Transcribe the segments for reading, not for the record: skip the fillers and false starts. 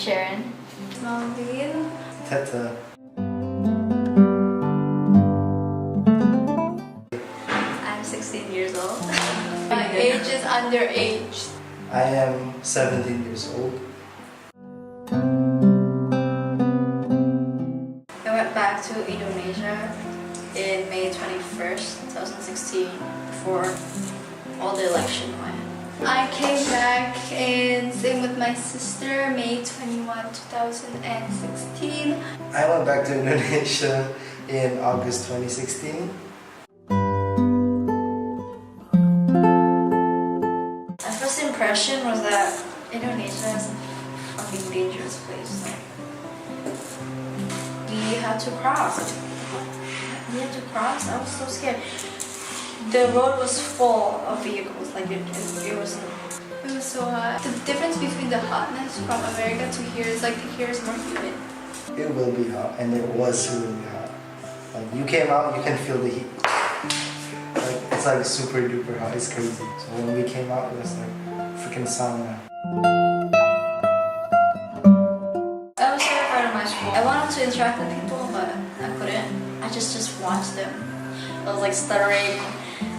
Sharon. Melvin. Teta. I'm 16 years old. My age is underage. I am 17 years old. I went back to Indonesia in May 21st, 2016 before all the election went. I came back and same with my sister May 21, 2016. I went back to Indonesia in August 2016. My first impression was that Indonesia is a fucking dangerous place. Like, we had to cross. I was so scared. The road was full of vehicles. Like it was. It was so hot. The difference between the hotness from America to here is like here is more humid. It will be hot, and it was really hot. Like you came out, you can feel the heat. Like it's like super duper hot. It's crazy. So when we came out, it was like freaking sauna. I was terrified of my school. I wanted to interact with people, but I couldn't. I just watched them. I was like stuttering,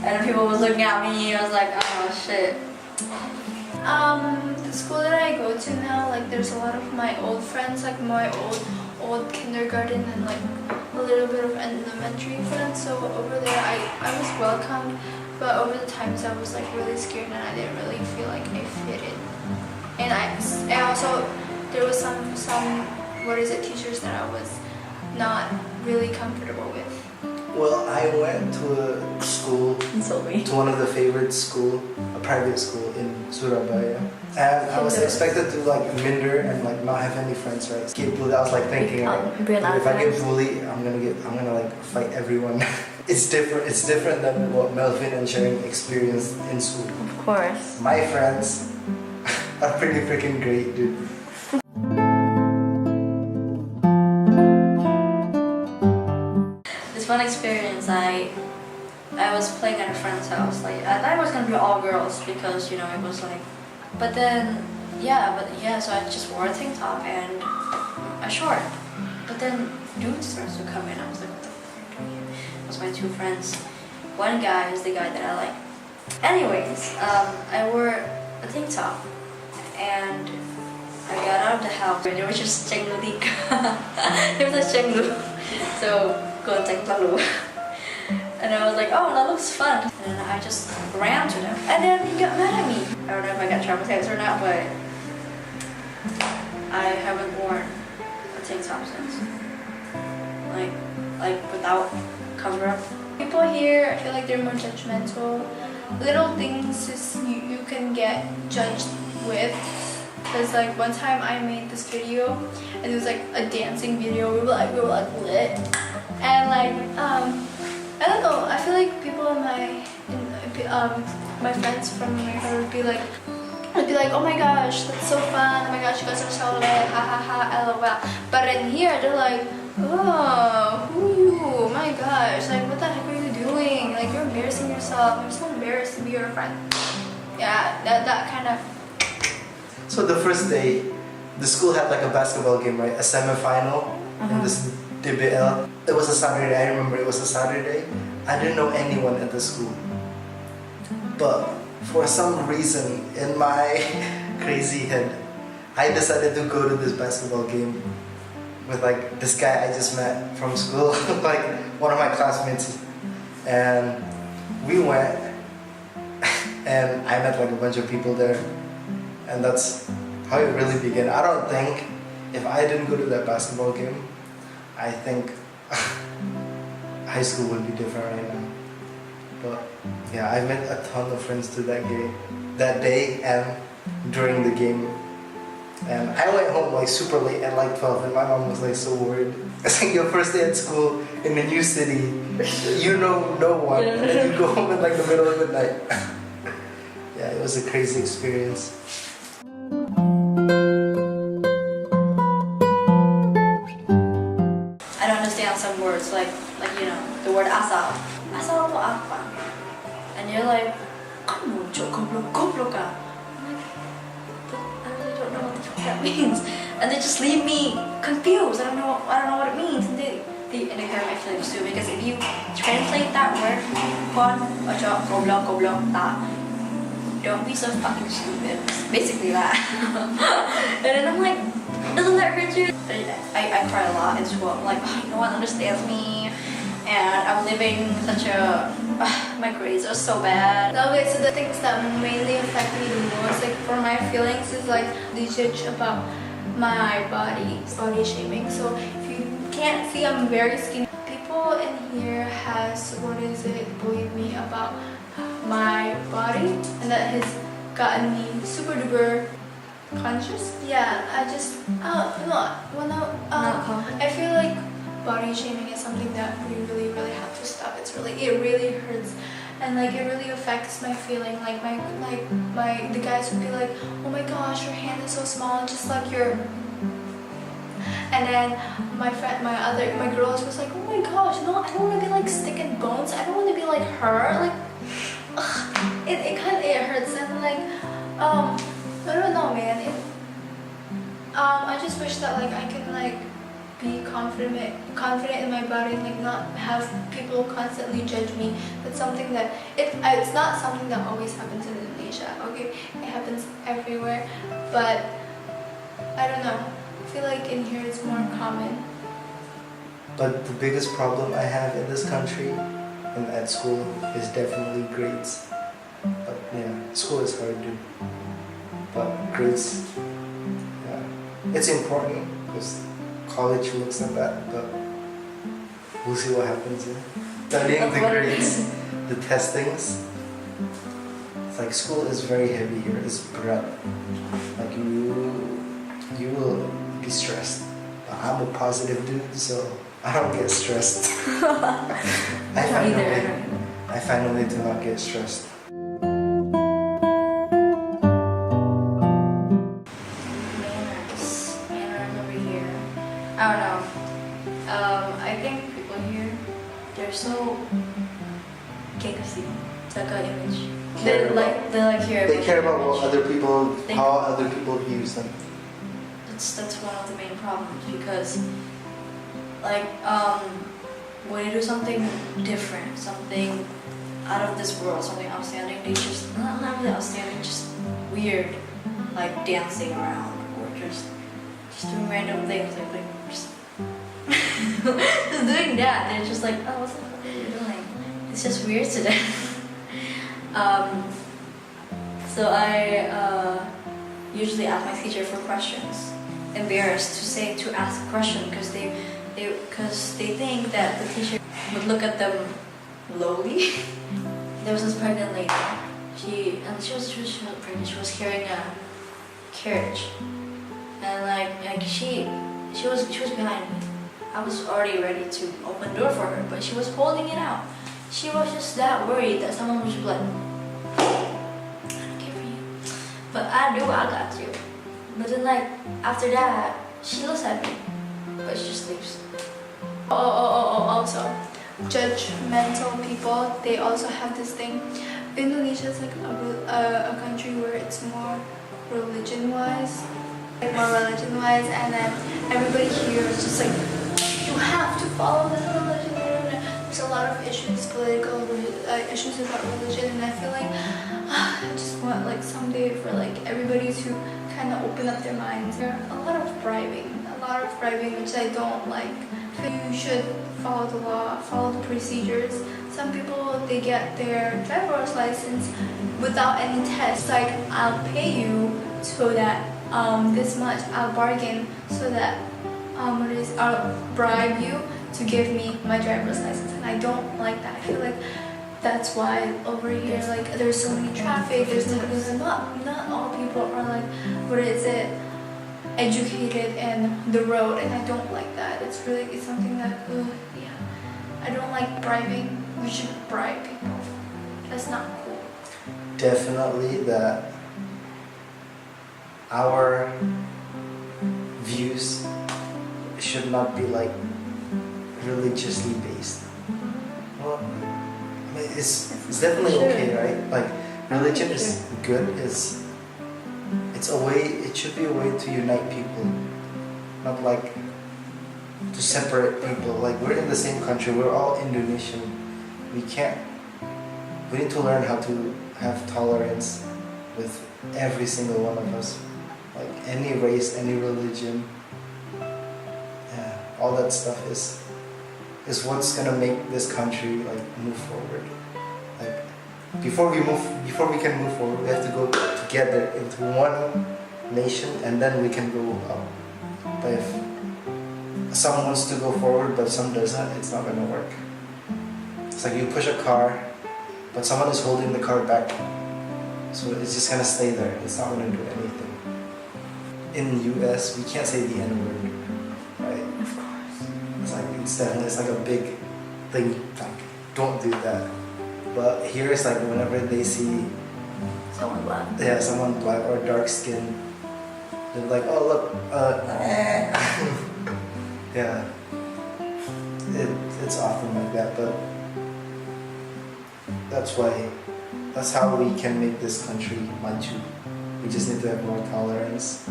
and then people was looking at me. I was like, oh shit. The school that I go to now, like there's a lot of my old friends, like my old kindergarten and like a little bit of elementary friends. So over there I was welcomed, but over the times I was like really scared and I didn't really feel like I fit in. And I also there was some teachers that I was not really comfortable with. Well, I went to a school, to one of the favorite school, a private school in Surabaya, and I was expected to like minder and like not have any friends, right? Get bullied. I was like thinking, like, if I get bullied, I'm gonna like fight everyone. It's different than what Melvin and Sharon experienced in school. Of course. My friends are pretty freaking great, dude. One experience, I was playing at a friend's house. Like I thought it was gonna be all girls because it was like, but then so I just wore a tank top and a short. But then dudes started to come in. I was like, what the fuck are you doing here? It was my two friends. One guy is the guy that I like. Anyways, I wore a tank top and I got out of the house and there was just Chenglu there was a Chenglu. So and I was like, oh, that looks fun. And then I just ran to them. And then he got mad at me. I don't know if I got traumatized or not, but I haven't worn a tank top since. Like without cover up. People here, I feel like they're more judgmental. Little things you can get judged with. Because like one time I made this video and it was like a dancing video. We were like lit. And like I don't know, I feel like people my friends from America would be like, oh my gosh, that's so fun, oh my gosh, you guys are so lit, ha ha ha, lol. But in here they're like, oh, who are you? Oh my gosh, like what the heck are you doing? Like you're embarrassing yourself. I'm so embarrassed to be your friend. Yeah, that kind of. So the first day, the school had like a basketball game, right? A semi-final in this DBL. It was a Saturday. I remember it was a Saturday. I didn't know anyone at the school, but for some reason in my crazy head, I decided to go to this basketball game with like this guy I just met from school, like one of my classmates, and we went and I met like a bunch of people there, and that's how it really began. I don't think if I didn't go to that basketball game, I think high school would be different right now. But yeah, I met a ton of friends to that day and during the game. And I went home like super late at like 12 and my mom was like so worried. It's like your first day at school in a new city, you know no one, and then you go home in like the middle of the night. Yeah, it was a crazy experience. I don't understand some words like the word asal. Asal itu apa? And you're like, kamu goblok. I'm like, but I really don't know what the fuck that means. and they just leave me confused. I don't know what it means. And they hurt my feelings too, because if you translate that word, kon, ojo, goblok, ta, don't be so fucking stupid. It's basically that. And then I'm like, doesn't that hurt you? I cry a lot in school. I'm like, no one understands me, and I'm living such a. My grades are so bad. Okay, so the things that mainly affect me the most, like for my feelings, is like they judge about my body shaming. So if you can't see, I'm very skinny. People in here has bullied me about my body, and that has gotten me super duper conscious. Yeah, I feel like body shaming is something that we really have to stop. It really hurts, and like it really affects my feeling. Like the guys would be like, oh my gosh, your hand is so small, just like your. And then my girls was like, oh my gosh, no, I don't want to be like stick and bones. I don't want to be like her. Like, it hurts, and like I don't know, man. I just wish that like I can like be confident in my body, and like not have people constantly judge me. That's something that it's not something that always happens in Indonesia. Okay, it happens everywhere, but I don't know. I feel like in here it's more common. But the biggest problem I have in this country and at school is definitely grades. But yeah, school is hard to. But grades, yeah, it's important because college looks like that. But we'll see what happens. Yeah. Studying the grades, the testings. It's like school is very heavy here. It's berat. Like you will be stressed. I'm a positive dude, so I don't get stressed. I find a way to not get stressed. Manners over here. I don't know. I think people here, they're so gengsi. It's like an image. They care about what other people, how other people use them. That's one of the main problems, because like when you do something different, something out of this world, something outstanding, they just not really outstanding, just weird, like dancing around or just doing random things, like just just doing that. They're just like, oh, what the fuck are you doing? It's just weird to them. So I usually ask my teacher for questions. Embarrassed to ask a question because they think that the teacher would look at them lowly. There was this pregnant lady. She was pregnant. She was carrying a carriage, and like she was behind me. I was already ready to open the door for her, but she was holding it out. She was just that worried that someone would be like, I don't care for you, but I got you. But then like after that, she looks at me, but she just leaves. Also, judgmental people, they also have this thing. Indonesia is like a country where it's more religion-wise, and then everybody here is just like, you have to follow this religion. There's a lot of issues, political issues about religion, and I feel like I just want like someday for like everybody to kind of open up their minds. There's a lot of bribing, which I don't like. You should follow the law, follow the procedures. Some people, they get their driver's license without any test. Like, I'll pay you so that this much, I'll bargain so that I'll bribe you to give me my driver's license, and I don't like that. I feel like that's why over here, like, there's so many traffic. Not all people are like, educated in the road, and I don't like that. It's something that, yeah, I don't like bribing. We should bribe people. That's not cool. Definitely that our views should not be like religiously based. Well, I mean, it's definitely okay, right? Like, religion is good. It should be a way to unite people. not like to separate people. Like we're in the same country, we're all Indonesian. We need to learn how to have tolerance with every single one of us. Like any race, any religion, yeah, all that stuff is what's gonna make this country like move forward. Like before we can move forward, we have to go together into one nation, and then we can go up. But if some wants to go forward but some doesn't, it's not gonna work. It's like you push a car, but someone is holding the car back, so it's just gonna stay there. It's not gonna do anything. In the US, we can't say the N-word, right? Of course. It's like a big thing. Like, don't do that. But here it's like whenever they see Someone black. someone black or dark skin, they're like, oh look, yeah. It's often like that, but that's how we can make this country maju. We just need to have more tolerance.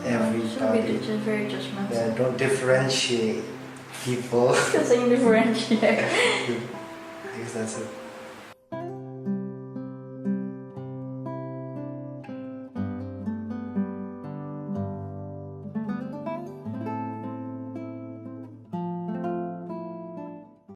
Everybody. Just very judgmental. Yeah, don't differentiate people. Because I differentiate. I guess that's it.